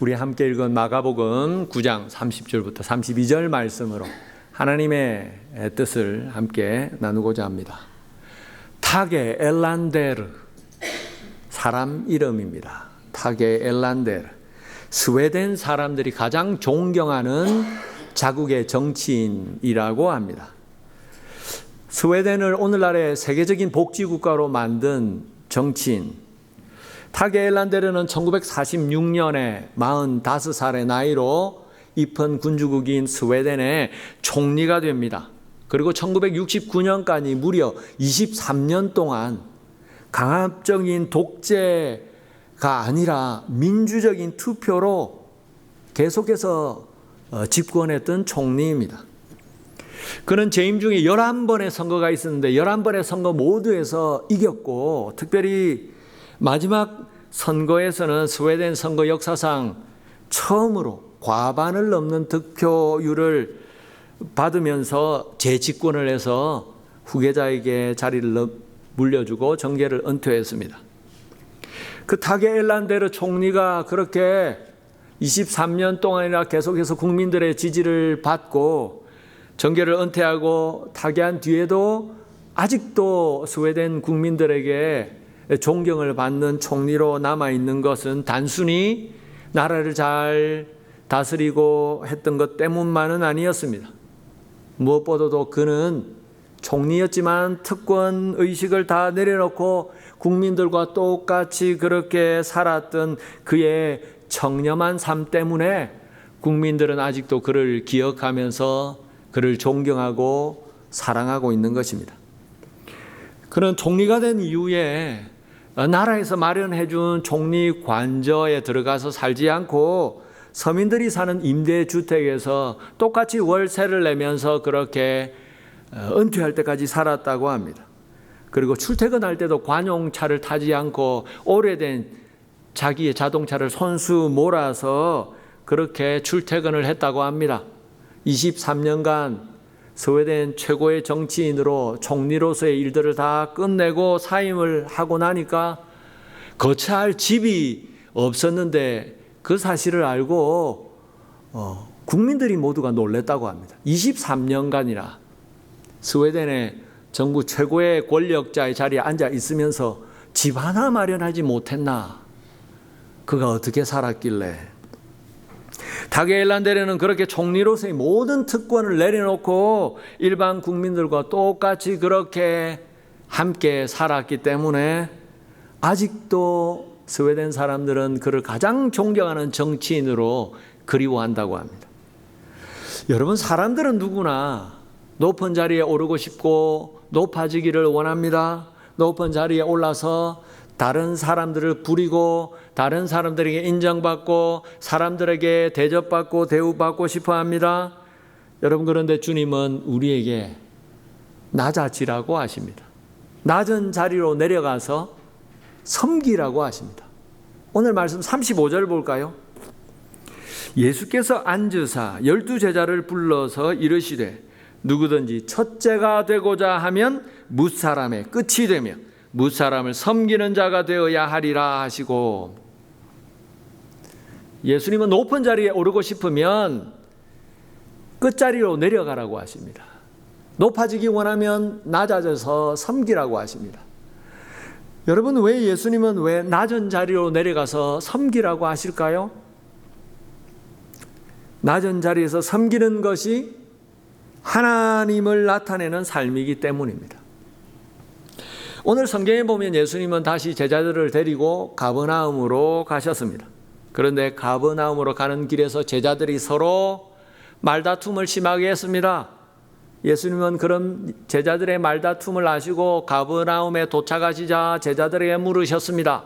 우리 함께 읽은 마가복음 9장 30절부터 32절 말씀으로 하나님의 뜻을 함께 나누고자 합니다. 타게 엘란데르, 사람 이름입니다. 타게 엘란데르, 스웨덴 사람들이 가장 존경하는 자국의 정치인이라고 합니다. 스웨덴을 오늘날의 세계적인 복지국가로 만든 정치인 타게 엘란데르는 1946년에 45살의 나이로 입헌 군주국인 스웨덴의 총리가 됩니다. 그리고 1969년까지 무려 23년 동안 강압적인 독재가 아니라 민주적인 투표로 계속해서 집권했던 총리입니다. 그는 재임 중에 11번의 선거가 있었는데 11번의 선거 모두에서 이겼고, 특별히 마지막 선거에서는 스웨덴 선거 역사상 처음으로 과반을 넘는 득표율을 받으면서 재집권을 해서 후계자에게 자리를 물려주고 정계를 은퇴했습니다. 그 타게 엘란데르 총리가 그렇게 23년 동안이나 계속해서 국민들의 지지를 받고 정계를 은퇴하고 타계한 뒤에도 아직도 스웨덴 국민들에게 존경을 받는 총리로 남아있는 것은 단순히 나라를 잘 다스리고 했던 것 때문만은 아니었습니다. 무엇보다도 그는 총리였지만 특권 의식을 다 내려놓고 국민들과 똑같이 그렇게 살았던 그의 청렴한 삶 때문에 국민들은 아직도 그를 기억하면서 그를 존경하고 사랑하고 있는 것입니다. 그는 총리가 된 이후에 나라에서 마련해 준 총리 관저에 들어가서 살지 않고 서민들이 사는 임대주택에서 똑같이 월세를 내면서 그렇게 은퇴할 때까지 살았다고 합니다. 그리고 출퇴근할 때도 관용차를 타지 않고 오래된 자기의 자동차를 손수 몰아서 그렇게 출퇴근을 했다고 합니다. 23년간 스웨덴 최고의 정치인으로 총리로서의 일들을 다 끝내고 사임을 하고 나니까 거처할 집이 없었는데 그 사실을 알고 국민들이 모두가 놀랐다고 합니다. 23년간이나 스웨덴의 정부 최고의 권력자의 자리에 앉아 있으면서 집 하나 마련하지 못했나? 그가 어떻게 살았길래? 타게 엘란데르는 그렇게 총리로서의 모든 특권을 내려놓고 일반 국민들과 똑같이 그렇게 함께 살았기 때문에 아직도 스웨덴 사람들은 그를 가장 존경하는 정치인으로 그리워한다고 합니다. 여러분, 사람들은 누구나 높은 자리에 오르고 싶고 높아지기를 원합니다. 높은 자리에 올라서 다른 사람들을 부리고 다른 사람들에게 인정받고 사람들에게 대접받고 대우받고 싶어 합니다. 여러분, 그런데 주님은 우리에게 낮아지라고 하십니다. 낮은 자리로 내려가서 섬기라고 하십니다. 오늘 말씀 35절 볼까요? 예수께서 앉으사 12제자를 불러서 이르시되 누구든지 첫째가 되고자 하면 뭇사람의 끝이 되며 뭇사람을 섬기는 자가 되어야 하리라 하시고, 예수님은 높은 자리에 오르고 싶으면 끝자리로 내려가라고 하십니다. 높아지기 원하면 낮아져서 섬기라고 하십니다. 여러분, 왜 예수님은 왜 낮은 자리로 내려가서 섬기라고 하실까요? 낮은 자리에서 섬기는 것이 하나님을 나타내는 삶이기 때문입니다. 오늘 성경에 보면 예수님은 다시 제자들을 데리고 가버나움으로 가셨습니다. 그런데 가버나움으로 가는 길에서 제자들이 서로 말다툼을 심하게 했습니다. 예수님은 그런 제자들의 말다툼을 아시고 가버나움에 도착하시자 제자들에게 물으셨습니다.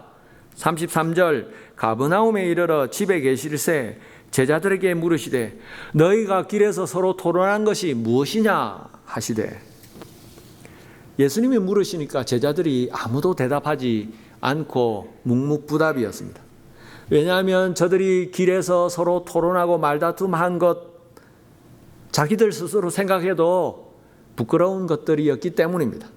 33절, 가버나움에 이르러 집에 계실새 제자들에게 물으시되 너희가 길에서 서로 토론한 것이 무엇이냐 하시되, 예수님이 물으시니까 제자들이 아무도 대답하지 않고 묵묵부답이었습니다. 왜냐하면 저들이 길에서 서로 토론하고 말다툼한 것, 자기들 스스로 생각해도 부끄러운 것들이었기 때문입니다.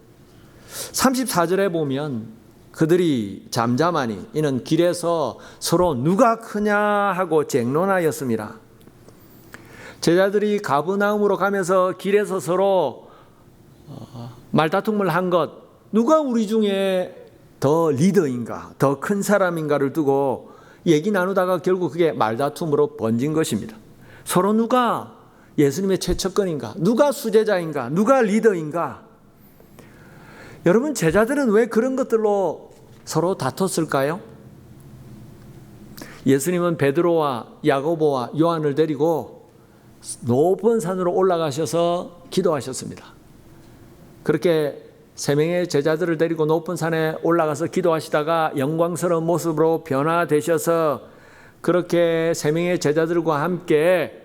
34절에 보면 그들이 잠잠하니 이는 길에서 서로 누가 크냐 하고 쟁론하였습니다. 제자들이 가버나움으로 가면서 길에서 서로 말다툼을 한 것, 누가 우리 중에 더 리더인가, 더 큰 사람인가를 두고 얘기 나누다가 결국 그게 말다툼으로 번진 것입니다. 서로 누가 예수님의 최측근인가, 누가 수제자인가, 누가 리더인가. 여러분, 제자들은 왜 그런 것들로 서로 다퉜을까요? 예수님은 베드로와 야고보와 요한을 데리고 높은 산으로 올라가셔서 기도하셨습니다. 그렇게 세 명의 제자들을 데리고 높은 산에 올라가서 기도하시다가 영광스러운 모습으로 변화되셔서 그렇게 세 명의 제자들과 함께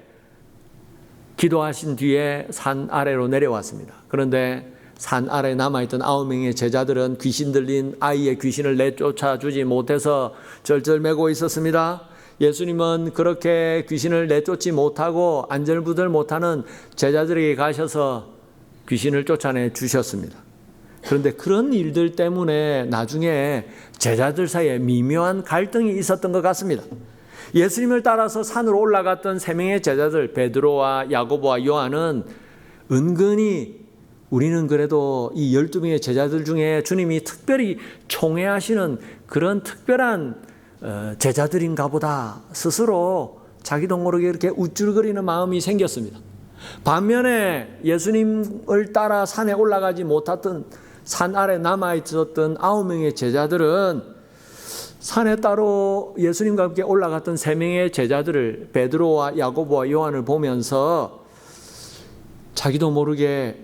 기도하신 뒤에 산 아래로 내려왔습니다. 그런데 산 아래에 남아있던 9명의 제자들은 귀신 들린 아이의 귀신을 내쫓아 주지 못해서 절절매고 있었습니다. 예수님은 그렇게 귀신을 내쫓지 못하고 안절부절 못하는 제자들에게 가셔서 귀신을 쫓아내 주셨습니다. 그런데 그런 일들 때문에 나중에 제자들 사이에 미묘한 갈등이 있었던 것 같습니다. 예수님을 따라서 산으로 올라갔던 세 명의 제자들 베드로와 야고보와 요한은 은근히 우리는 그래도 이 12명의 제자들 중에 주님이 특별히 총애하시는 그런 특별한 제자들인가 보다 스스로 자기도 모르게 이렇게 우쭐거리는 마음이 생겼습니다. 반면에 예수님을 따라 산에 올라가지 못했던 산 아래 남아있었던 9명의 제자들은 산에 따로 예수님과 함께 올라갔던 3명의 제자들을 베드로와 야고보와 요한을 보면서 자기도 모르게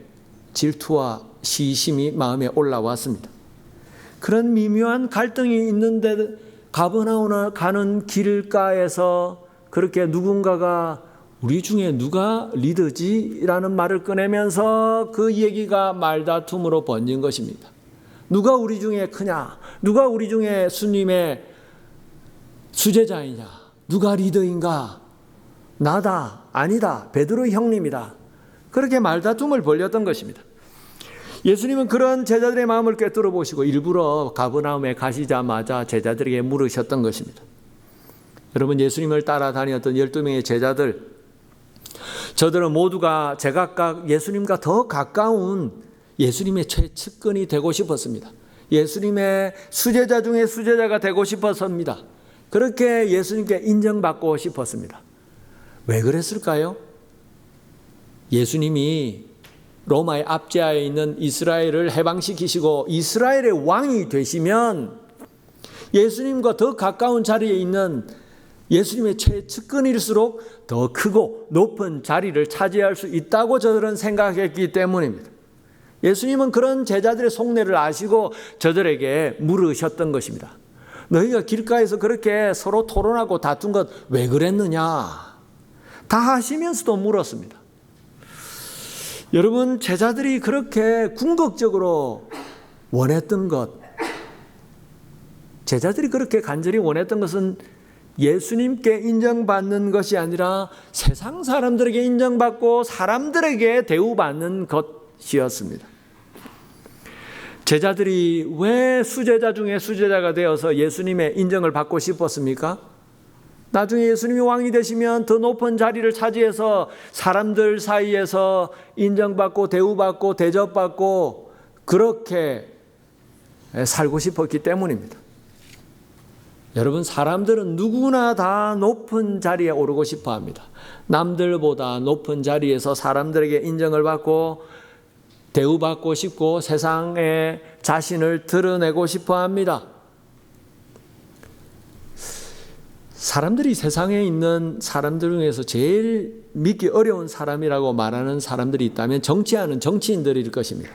질투와 시심이 마음에 올라왔습니다. 그런 미묘한 갈등이 있는데 가버나움을 가는 길가에서 그렇게 누군가가 우리 중에 누가 리더지? 라는 말을 꺼내면서 그 얘기가 말다툼으로 번진 것입니다. 누가 우리 중에 크냐? 누가 우리 중에 주님의 수제자이냐? 누가 리더인가? 나다, 아니다, 베드로 형님이다. 그렇게 말다툼을 벌였던 것입니다. 예수님은 그런 제자들의 마음을 꿰뚫어 보시고 일부러 가버나움에 가시자마자 제자들에게 물으셨던 것입니다. 여러분, 예수님을 따라다녔던 12명의 제자들, 저들은 모두가 제각각 예수님과 더 가까운 예수님의 최측근이 되고 싶었습니다. 예수님의 수제자 중에 수제자가 되고 싶었습니다. 그렇게 예수님께 인정받고 싶었습니다. 왜 그랬을까요? 예수님이 로마의 압제하에 있는 이스라엘을 해방시키시고 이스라엘의 왕이 되시면 예수님과 더 가까운 자리에 있는 예수님의 최측근일수록 더 크고 높은 자리를 차지할 수 있다고 저들은 생각했기 때문입니다. 예수님은 그런 제자들의 속내를 아시고 저들에게 물으셨던 것입니다. 너희가 길가에서 그렇게 서로 토론하고 다툰 것 왜 그랬느냐? 다 하시면서도 물었습니다. 여러분, 제자들이 그렇게 궁극적으로 원했던 것, 제자들이 그렇게 간절히 원했던 것은 예수님께 인정받는 것이 아니라 세상 사람들에게 인정받고 사람들에게 대우받는 것이었습니다. 제자들이 왜 수제자 중에 수제자가 되어서 예수님의 인정을 받고 싶었습니까? 나중에 예수님이 왕이 되시면 더 높은 자리를 차지해서 사람들 사이에서 인정받고 대우받고 대접받고 그렇게 살고 싶었기 때문입니다. 여러분, 사람들은 누구나 다 높은 자리에 오르고 싶어 합니다. 남들보다 높은 자리에서 사람들에게 인정을 받고 대우받고 싶고 세상에 자신을 드러내고 싶어 합니다. 사람들이 세상에 있는 사람들 중에서 제일 믿기 어려운 사람이라고 말하는 사람들이 있다면 정치하는 정치인들일 것입니다.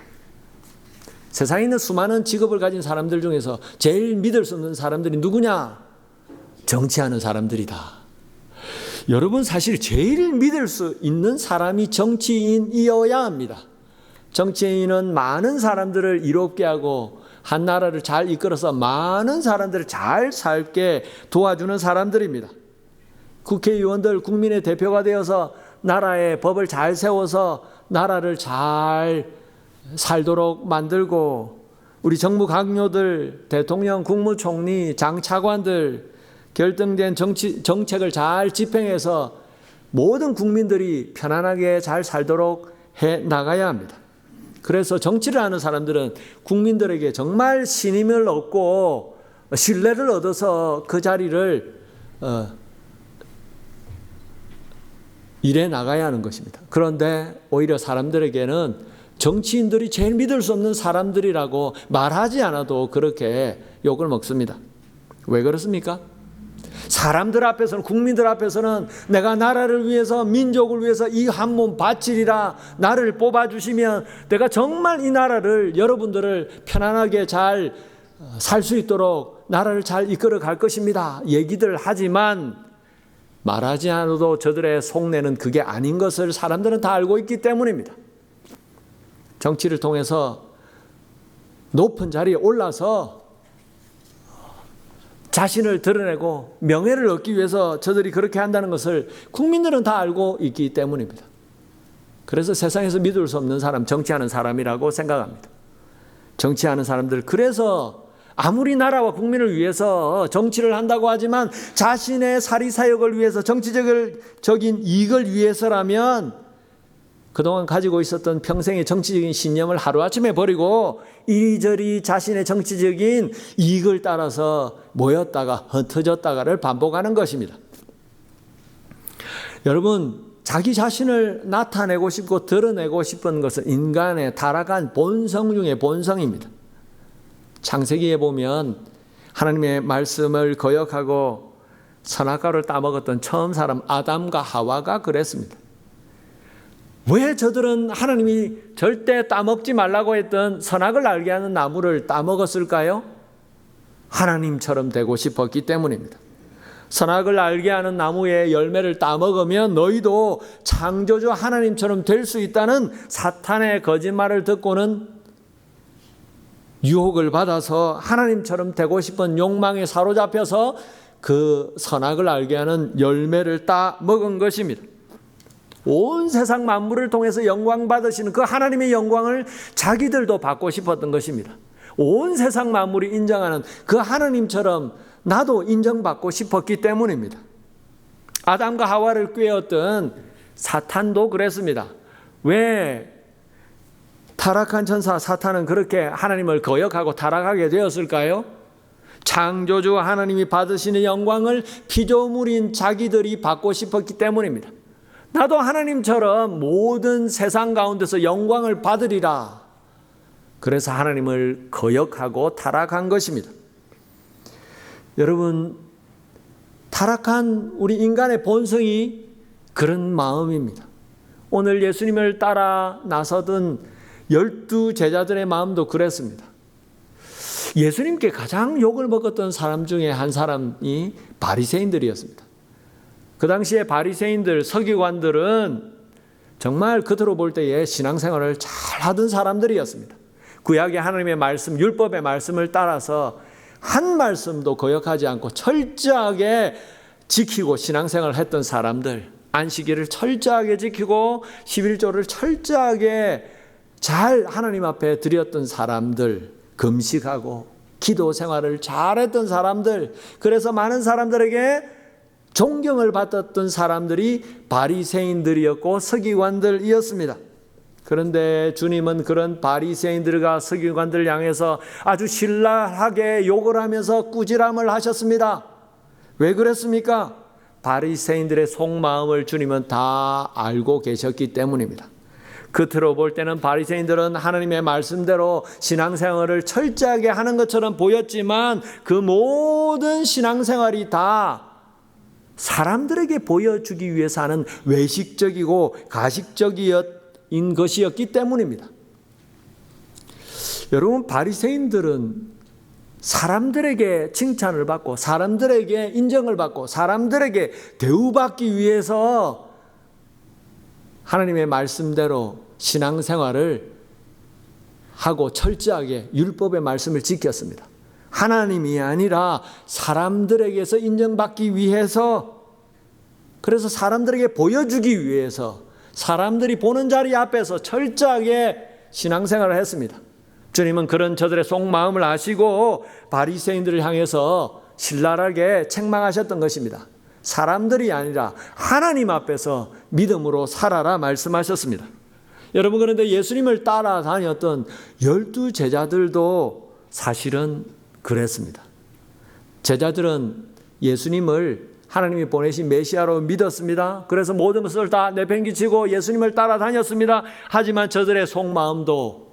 세상에 있는 수많은 직업을 가진 사람들 중에서 제일 믿을 수 없는 사람들이 누구냐? 정치하는 사람들이다. 여러분, 사실 제일 믿을 수 있는 사람이 정치인이어야 합니다. 정치인은 많은 사람들을 이롭게 하고 한 나라를 잘 이끌어서 많은 사람들을 잘 살게 도와주는 사람들입니다. 국회의원들 국민의 대표가 되어서 나라의 법을 잘 세워서 나라를 잘 살도록 만들고 우리 정부 강요들, 대통령, 국무총리, 장차관들 결정된 정책을 잘 집행해서 모든 국민들이 편안하게 잘 살도록 해 나가야 합니다. 그래서 정치를 하는 사람들은 국민들에게 정말 신임을 얻고 신뢰를 얻어서 그 자리를 일해 나가야 하는 것입니다. 그런데 오히려 사람들에게는 정치인들이 제일 믿을 수 없는 사람들이라고 말하지 않아도 그렇게 욕을 먹습니다. 왜 그렇습니까? 사람들 앞에서는, 국민들 앞에서는 내가 나라를 위해서, 민족을 위해서 이 한 몸 바치리라, 나를 뽑아주시면 내가 정말 이 나라를, 여러분들을 편안하게 잘 살 수 있도록 나라를 잘 이끌어 갈 것입니다 얘기들 하지만 말하지 않아도 저들의 속내는 그게 아닌 것을 사람들은 다 알고 있기 때문입니다. 정치를 통해서 높은 자리에 올라서 자신을 드러내고 명예를 얻기 위해서 저들이 그렇게 한다는 것을 국민들은 다 알고 있기 때문입니다. 그래서 세상에서 믿을 수 없는 사람, 정치하는 사람이라고 생각합니다. 정치하는 사람들, 그래서 아무리 나라와 국민을 위해서 정치를 한다고 하지만 자신의 사리사욕을 위해서, 정치적인 이익을 위해서라면 그동안 가지고 있었던 평생의 정치적인 신념을 하루아침에 버리고 이리저리 자신의 정치적인 이익을 따라서 모였다가 흩어졌다가를 반복하는 것입니다. 여러분, 자기 자신을 나타내고 싶고 드러내고 싶은 것은 인간의 타락한 본성 중의 본성입니다. 창세기에 보면 하나님의 말씀을 거역하고 선악과를 따먹었던 처음 사람 아담과 하와가 그랬습니다. 왜 저들은 하나님이 절대 따먹지 말라고 했던 선악을 알게 하는 나무를 따먹었을까요? 하나님처럼 되고 싶었기 때문입니다. 선악을 알게 하는 나무의 열매를 따먹으면 너희도 창조주 하나님처럼 될 수 있다는 사탄의 거짓말을 듣고는 유혹을 받아서 하나님처럼 되고 싶은 욕망에 사로잡혀서 그 선악을 알게 하는 열매를 따먹은 것입니다. 온 세상 만물을 통해서 영광 받으시는 그 하나님의 영광을 자기들도 받고 싶었던 것입니다. 온 세상 만물이 인정하는 그 하나님처럼 나도 인정받고 싶었기 때문입니다. 아담과 하와를 꾀었던 사탄도 그랬습니다. 왜 타락한 천사 사탄은 그렇게 하나님을 거역하고 타락하게 되었을까요? 창조주 하나님이 받으시는 영광을 피조물인 자기들이 받고 싶었기 때문입니다. 나도 하나님처럼 모든 세상 가운데서 영광을 받으리라. 그래서 하나님을 거역하고 타락한 것입니다. 여러분, 타락한 우리 인간의 본성이 그런 마음입니다. 오늘 예수님을 따라 나서던 12 제자들의 마음도 그랬습니다. 예수님께 가장 욕을 먹었던 사람 중에 한 사람이 바리새인들이었습니다. 그 당시에 바리새인들, 서기관들은 정말 겉으로 볼 때에 신앙생활을 잘 하던 사람들이었습니다. 구약의 하나님의 말씀, 율법의 말씀을 따라서 한 말씀도 거역하지 않고 철저하게 지키고 신앙생활을 했던 사람들, 안식일을 철저하게 지키고 11조를 철저하게 잘 하나님 앞에 드렸던 사람들, 금식하고 기도 생활을 잘했던 사람들, 그래서 많은 사람들에게 존경을 받았던 사람들이 바리새인들이었고 서기관들이었습니다. 그런데 주님은 그런 바리새인들과 서기관들을 향해서 아주 신랄하게 욕을 하면서 꾸지람을 하셨습니다. 왜 그랬습니까? 바리새인들의 속마음을 주님은 다 알고 계셨기 때문입니다. 겉으로 볼 때는 바리새인들은 하나님의 말씀대로 신앙생활을 철저하게 하는 것처럼 보였지만 그 모든 신앙생활이 다 사람들에게 보여주기 위해서 하는 외식적이고 가식적인 것이었기 때문입니다. 여러분, 바리새인들은 사람들에게 칭찬을 받고 사람들에게 인정을 받고 사람들에게 대우받기 위해서 하나님의 말씀대로 신앙생활을 하고 철저하게 율법의 말씀을 지켰습니다. 하나님이 아니라 사람들에게서 인정받기 위해서, 그래서 사람들에게 보여주기 위해서 사람들이 보는 자리 앞에서 철저하게 신앙생활을 했습니다. 주님은 그런 저들의 속마음을 아시고 바리새인들을 향해서 신랄하게 책망하셨던 것입니다. 사람들이 아니라 하나님 앞에서 믿음으로 살아라 말씀하셨습니다. 여러분, 그런데 예수님을 따라다녔던 12 제자들도 사실은 그랬습니다. 제자들은 예수님을 하나님이 보내신 메시아로 믿었습니다. 그래서 모든 것을 다 내팽개치고 예수님을 따라다녔습니다. 하지만 저들의 속마음도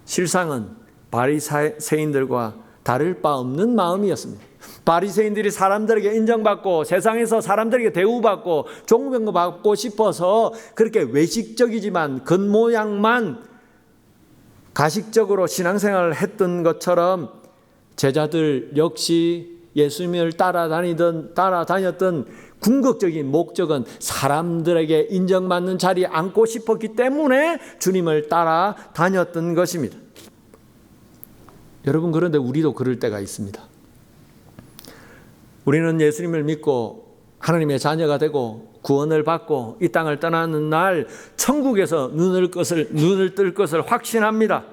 실상은 바리새인들과 다를 바 없는 마음이었습니다. 바리새인들이 사람들에게 인정받고 세상에서 사람들에게 대우받고 존경받고 싶어서 그렇게 외식적이지만 겉모양만 가식적으로 신앙생활을 했던 것처럼 제자들 역시 예수님을 따라다녔던 궁극적인 목적은 사람들에게 인정받는 자리에 앉고 싶었기 때문에 주님을 따라다녔던 것입니다. 여러분, 그런데 우리도 그럴 때가 있습니다. 우리는 예수님을 믿고 하나님의 자녀가 되고 구원을 받고 이 땅을 떠나는 날 천국에서 눈을 뜰 것을 확신합니다.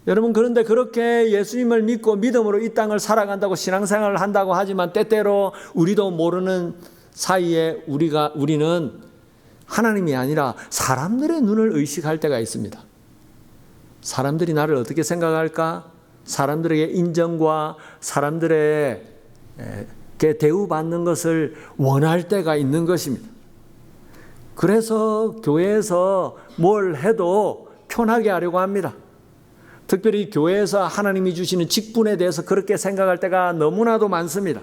여러분, 그런데 그렇게 예수님을 믿고 믿음으로 이 땅을 살아간다고 신앙생활을 한다고 하지만 때때로 우리도 모르는 사이에 우리는 하나님이 아니라 사람들의 눈을 의식할 때가 있습니다. 사람들이 나를 어떻게 생각할까? 사람들에게 인정과 사람들에게 대우받는 것을 원할 때가 있는 것입니다. 그래서 교회에서 뭘 해도 편하게 하려고 합니다. 특별히 교회에서 하나님이 주시는 직분에 대해서 그렇게 생각할 때가 너무나도 많습니다.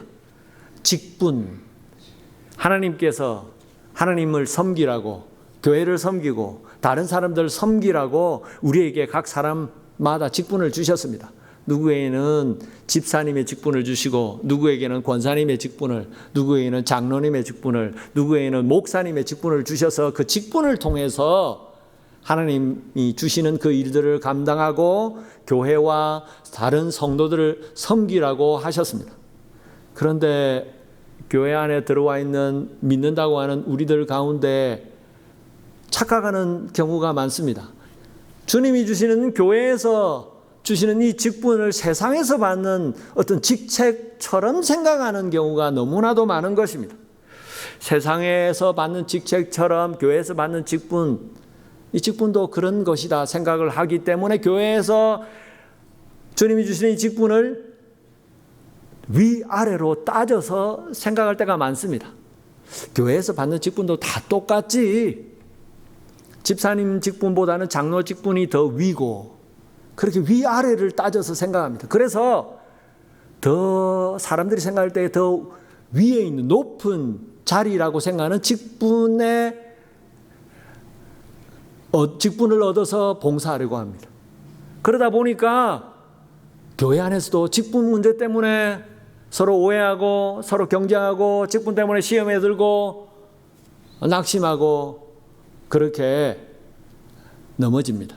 직분, 하나님께서 하나님을 섬기라고, 교회를 섬기고 다른 사람들을 섬기라고 우리에게 각 사람마다 직분을 주셨습니다. 누구에게는 집사님의 직분을 주시고, 누구에게는 권사님의 직분을, 누구에게는 장로님의 직분을, 누구에게는 목사님의 직분을 주셔서 그 직분을 통해서 하나님이 주시는 그 일들을 감당하고 교회와 다른 성도들을 섬기라고 하셨습니다. 그런데 교회 안에 들어와 있는 믿는다고 하는 우리들 가운데 착각하는 경우가 많습니다. 주님이 주시는 교회에서 주시는 이 직분을 세상에서 받는 어떤 직책처럼 생각하는 경우가 너무나도 많은 것입니다. 세상에서 받는 직책처럼 교회에서 받는 직분, 이 직분도 그런 것이다 생각을 하기 때문에 교회에서 주님이 주시는 이 직분을 위아래로 따져서 생각할 때가 많습니다. 교회에서 받는 직분도 다 똑같지. 집사님 직분보다는 장로 직분이 더 위고, 그렇게 위아래를 따져서 생각합니다. 그래서 더 사람들이 생각할 때 더 위에 있는 높은 자리라고 생각하는 직분을 얻어서 봉사하려고 합니다. 그러다 보니까 교회 안에서도 직분 문제 때문에 서로 오해하고 서로 경쟁하고 직분 때문에 시험에 들고 낙심하고 그렇게 넘어집니다.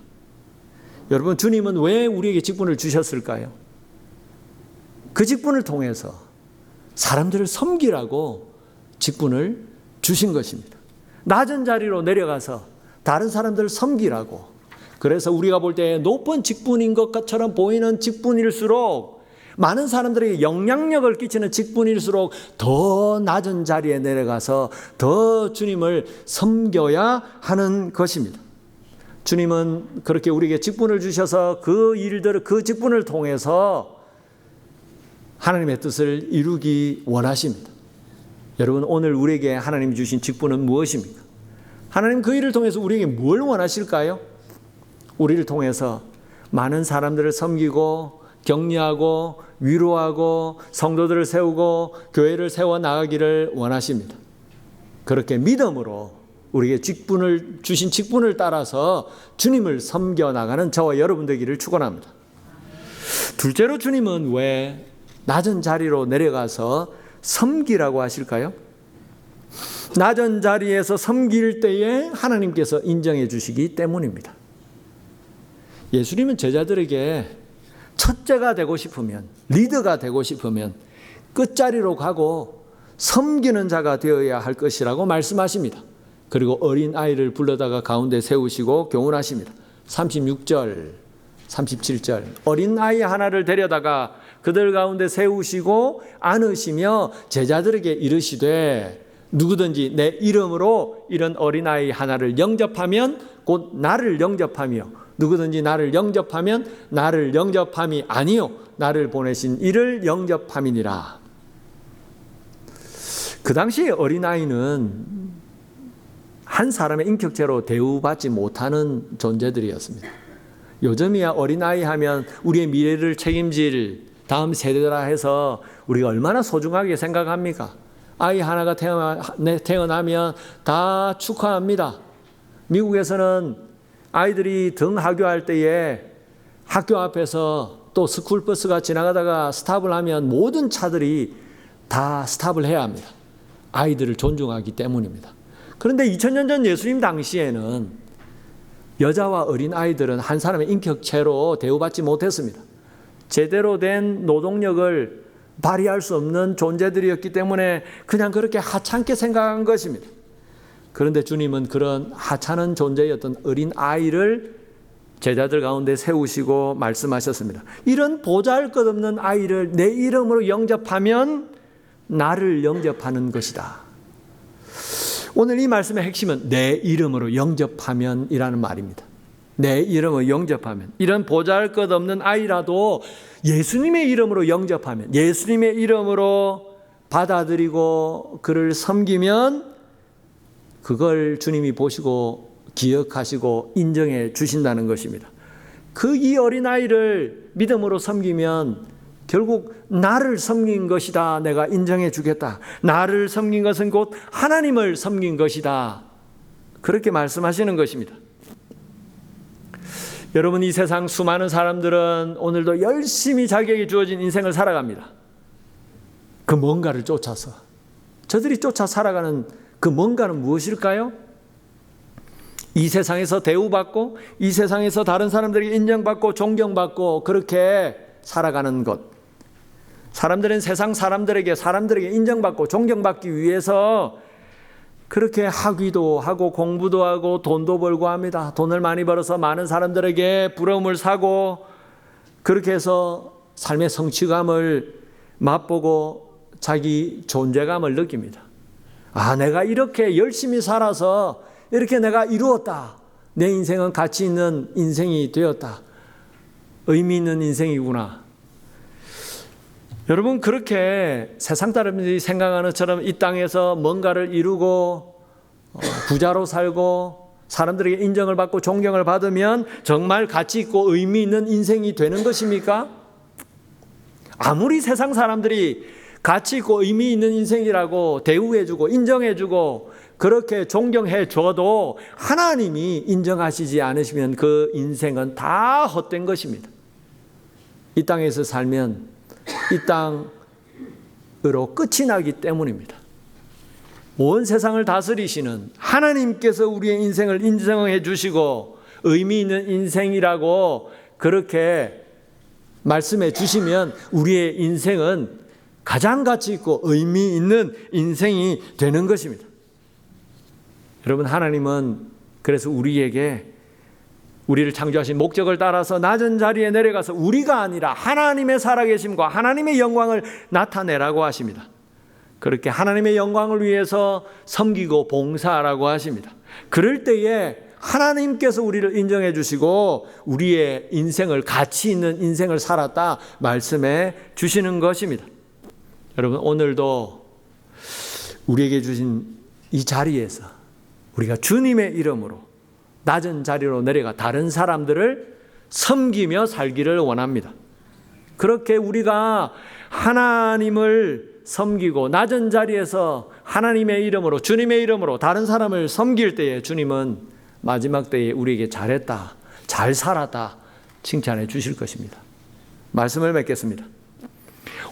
여러분, 주님은 왜 우리에게 직분을 주셨을까요? 그 직분을 통해서 사람들을 섬기라고 직분을 주신 것입니다. 낮은 자리로 내려가서 다른 사람들을 섬기라고. 그래서 우리가 볼 때 높은 직분인 것처럼 보이는 직분일수록, 많은 사람들에게 영향력을 끼치는 직분일수록 더 낮은 자리에 내려가서 더 주님을 섬겨야 하는 것입니다. 주님은 그렇게 우리에게 직분을 주셔서 그 일들을, 그 직분을 통해서 하나님의 뜻을 이루기 원하십니다. 여러분, 오늘 우리에게 하나님이 주신 직분은 무엇입니까? 하나님 그 일을 통해서 우리에게 뭘 원하실까요? 우리를 통해서 많은 사람들을 섬기고 격려하고 위로하고 성도들을 세우고 교회를 세워나가기를 원하십니다. 그렇게 믿음으로 우리에게 주신 직분을 따라서 주님을 섬겨나가는 저와 여러분 되기를 축원합니다. 둘째로, 주님은 왜 낮은 자리로 내려가서 섬기라고 하실까요? 낮은 자리에서 섬길 때에 하나님께서 인정해 주시기 때문입니다. 예수님은 제자들에게 첫째가 되고 싶으면, 리더가 되고 싶으면 끝자리로 가고 섬기는 자가 되어야 할 것이라고 말씀하십니다. 그리고 어린 아이를 불러다가 가운데 세우시고 교훈하십니다. 36절 37절 어린아이 하나를 데려다가 그들 가운데 세우시고 안으시며 제자들에게 이르시되 누구든지 내 이름으로 이런 어린아이 하나를 영접하면 곧 나를 영접하며 누구든지 나를 영접하면 나를 영접함이 아니요 나를 보내신 이를 영접함이니라. 그 당시에 어린아이는 한 사람의 인격체로 대우받지 못하는 존재들이었습니다. 요즘이야 어린아이 하면 우리의 미래를 책임질 다음 세대라 해서 우리가 얼마나 소중하게 생각합니까? 아이 하나가 태어나면 다 축하합니다. 미국에서는 아이들이 등하교할 때에 학교 앞에서 또 스쿨버스가 지나가다가 스탑을 하면 모든 차들이 다 스탑을 해야 합니다. 아이들을 존중하기 때문입니다. 그런데 2000년 전 예수님 당시에는 여자와 어린 아이들은 한 사람의 인격체로 대우받지 못했습니다. 제대로 된 노동력을 발휘할 수 없는 존재들이었기 때문에 그냥 그렇게 하찮게 생각한 것입니다. 그런데 주님은 그런 하찮은 존재였던 어린 아이를 제자들 가운데 세우시고 말씀하셨습니다. 이런 보잘것없는 아이를 내 이름으로 영접하면 나를 영접하는 것이다. 오늘 이 말씀의 핵심은 내 이름으로 영접하면이라는 말입니다. 내 이름으로 영접하면, 이런 보잘것없는 아이라도 예수님의 이름으로 영접하면, 예수님의 이름으로 받아들이고 그를 섬기면 그걸 주님이 보시고 기억하시고 인정해 주신다는 것입니다. 그 이 어린아이를 믿음으로 섬기면 결국 나를 섬긴 것이다. 내가 인정해 주겠다. 나를 섬긴 것은 곧 하나님을 섬긴 것이다. 그렇게 말씀하시는 것입니다. 여러분, 이 세상 수많은 사람들은 오늘도 열심히 자기에게 주어진 인생을 살아갑니다. 그 뭔가를 쫓아서. 저들이 쫓아 살아가는 그 뭔가는 무엇일까요? 이 세상에서 대우받고 이 세상에서 다른 사람들에게 인정받고 존경받고 그렇게 살아가는 것. 사람들은 세상 사람들에게 인정받고 존경받기 위해서 그렇게 학위도 하고 공부도 하고 돈도 벌고 합니다. 돈을 많이 벌어서 많은 사람들에게 부러움을 사고 그렇게 해서 삶의 성취감을 맛보고 자기 존재감을 느낍니다. 아, 내가 이렇게 열심히 살아서 이렇게 내가 이루었다. 내 인생은 가치 있는 인생이 되었다. 의미 있는 인생이구나. 여러분, 그렇게 세상 사람들이 생각하는 것처럼 이 땅에서 뭔가를 이루고 부자로 살고 사람들에게 인정을 받고 존경을 받으면 정말 가치 있고 의미 있는 인생이 되는 것입니까? 아무리 세상 사람들이 가치 있고 의미 있는 인생이라고 대우해주고 인정해주고 그렇게 존경해 줘도 하나님이 인정하시지 않으시면 그 인생은 다 헛된 것입니다. 이 땅에서 살면 이 땅으로 끝이 나기 때문입니다. 온 세상을 다스리시는 하나님께서 우리의 인생을 인정해 주시고 의미 있는 인생이라고 그렇게 말씀해 주시면 우리의 인생은 가장 가치 있고 의미 있는 인생이 되는 것입니다. 여러분, 하나님은 그래서 우리를 창조하신 목적을 따라서 낮은 자리에 내려가서 우리가 아니라 하나님의 살아계심과 하나님의 영광을 나타내라고 하십니다. 그렇게 하나님의 영광을 위해서 섬기고 봉사하라고 하십니다. 그럴 때에 하나님께서 우리를 인정해 주시고 우리의 인생을 가치 있는 인생을 살았다 말씀해 주시는 것입니다. 여러분, 오늘도 우리에게 주신 이 자리에서 우리가 주님의 이름으로 낮은 자리로 내려가 다른 사람들을 섬기며 살기를 원합니다. 그렇게 우리가 하나님을 섬기고 낮은 자리에서 하나님의 이름으로 주님의 이름으로 다른 사람을 섬길 때에 주님은 마지막 때에 우리에게 잘했다, 잘 살았다 칭찬해 주실 것입니다. 말씀을 맺겠습니다.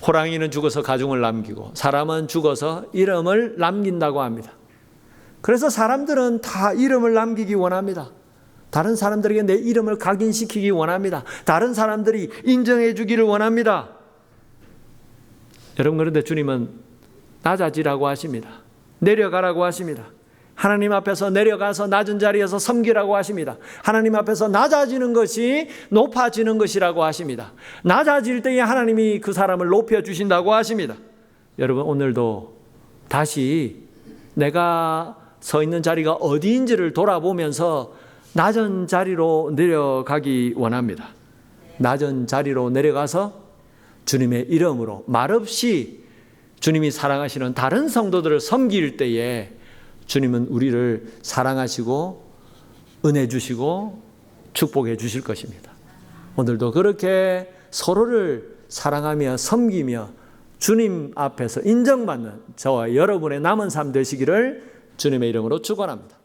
호랑이는 죽어서 가죽을 남기고 사람은 죽어서 이름을 남긴다고 합니다. 그래서 사람들은 다 이름을 남기기 원합니다. 다른 사람들에게 내 이름을 각인시키기 원합니다. 다른 사람들이 인정해 주기를 원합니다. 여러분, 그런데 주님은 낮아지라고 하십니다. 내려가라고 하십니다. 하나님 앞에서 내려가서 낮은 자리에서 섬기라고 하십니다. 하나님 앞에서 낮아지는 것이 높아지는 것이라고 하십니다. 낮아질 때에 하나님이 그 사람을 높여주신다고 하십니다. 여러분, 오늘도 다시 내가 서 있는 자리가 어디인지를 돌아보면서 낮은 자리로 내려가기 원합니다. 낮은 자리로 내려가서 주님의 이름으로 말없이 주님이 사랑하시는 다른 성도들을 섬길 때에 주님은 우리를 사랑하시고 은혜 주시고 축복해 주실 것입니다. 오늘도 그렇게 서로를 사랑하며 섬기며 주님 앞에서 인정받는 저와 여러분의 남은 삶 되시기를 주님의 이름으로 축원합니다.